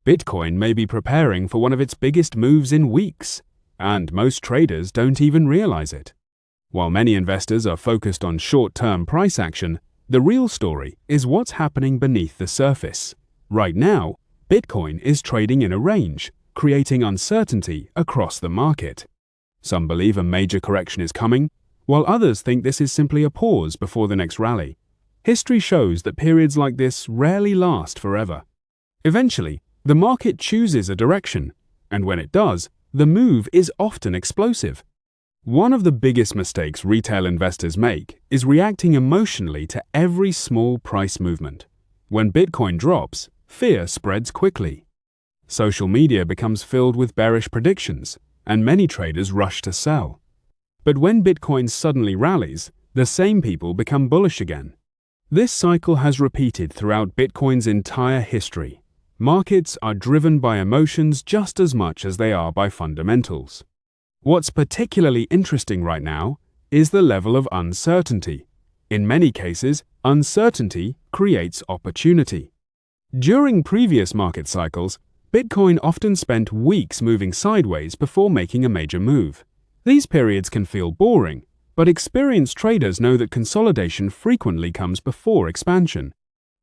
Bitcoin may be preparing for one of its biggest moves in weeks, and most traders don't even realize it. While many investors are focused on short-term price action, the real story is what's happening beneath the surface. Right now, Bitcoin is trading in a range, creating uncertainty across the market. Some believe a major correction is coming, while others think this is simply a pause before the next rally. History shows that periods like this rarely last forever. Eventually, the market chooses a direction, and when it does, the move is often explosive. One of the biggest mistakes retail investors make is reacting emotionally to every small price movement. When Bitcoin drops, fear spreads quickly. Social media becomes filled with bearish predictions, and many traders rush to sell. But when Bitcoin suddenly rallies, the same people become bullish again. This cycle has repeated throughout Bitcoin's entire history. Markets are driven by emotions just as much as they are by fundamentals. What's particularly interesting right now is the level of uncertainty. In many cases, uncertainty creates opportunity. During previous market cycles, Bitcoin often spent weeks moving sideways before making a major move. These periods can feel boring, but experienced traders know that consolidation frequently comes before expansion.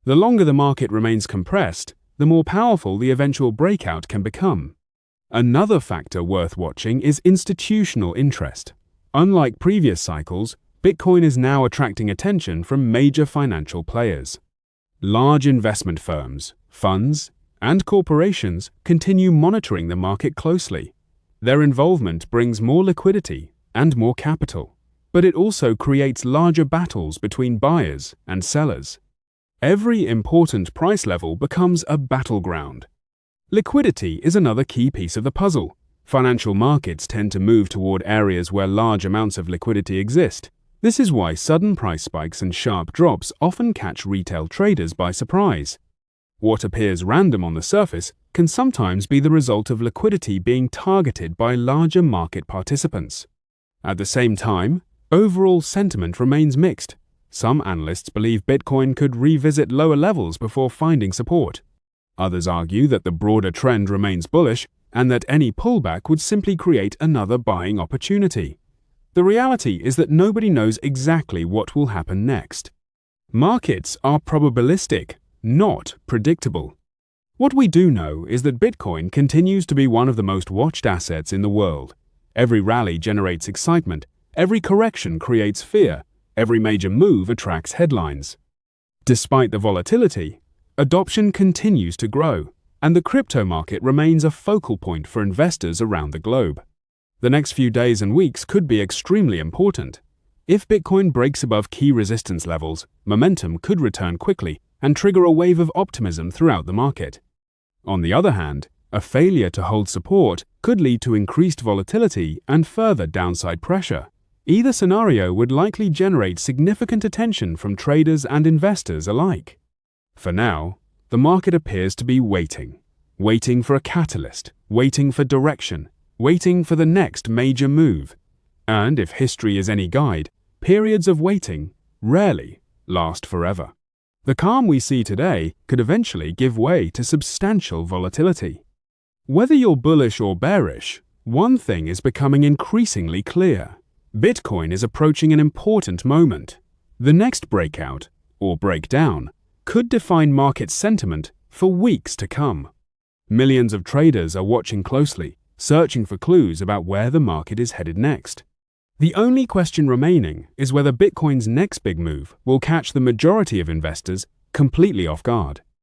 The longer the market remains compressed, the more powerful the eventual breakout can become. Another factor worth watching is institutional interest. Unlike previous cycles, Bitcoin is now attracting attention from major financial players. Large investment firms, funds, and corporations continue monitoring the market closely. Their involvement brings more liquidity and more capital, but it also creates larger battles between buyers and sellers. Every important price level becomes a battleground. Liquidity is another key piece of the puzzle. Financial markets tend to move toward areas where large amounts of liquidity exist. This is why sudden price spikes and sharp drops often catch retail traders by surprise. What appears random on the surface can sometimes be the result of liquidity being targeted by larger market participants. At the same time, overall sentiment remains mixed. Some analysts believe Bitcoin could revisit lower levels before finding support. Others argue that the broader trend remains bullish and that any pullback would simply create another buying opportunity. The reality is that nobody knows exactly what will happen next. Markets are probabilistic, not predictable. What we do know is that Bitcoin continues to be one of the most watched assets in the world. Every rally generates excitement, every correction creates fear, every major move attracts headlines. Despite the volatility, adoption continues to grow, and the crypto market remains a focal point for investors around the globe. The next few days and weeks could be extremely important. If Bitcoin breaks above key resistance levels, momentum could return quickly and trigger a wave of optimism throughout the market. On the other hand, a failure to hold support could lead to increased volatility and further downside pressure. Either scenario would likely generate significant attention from traders and investors alike. For now, the market appears to be waiting for a catalyst, waiting for direction, waiting for the next major move. And if history is any guide, periods of waiting rarely last forever. The calm we see today could eventually give way to substantial volatility. Whether you're bullish or bearish, one thing is becoming increasingly clear. Bitcoin is approaching an important moment. The next breakout, or breakdown, could define market sentiment for weeks to come. Millions of traders are watching closely, searching for clues about where the market is headed next. The only question remaining is whether Bitcoin's next big move will catch the majority of investors completely off guard.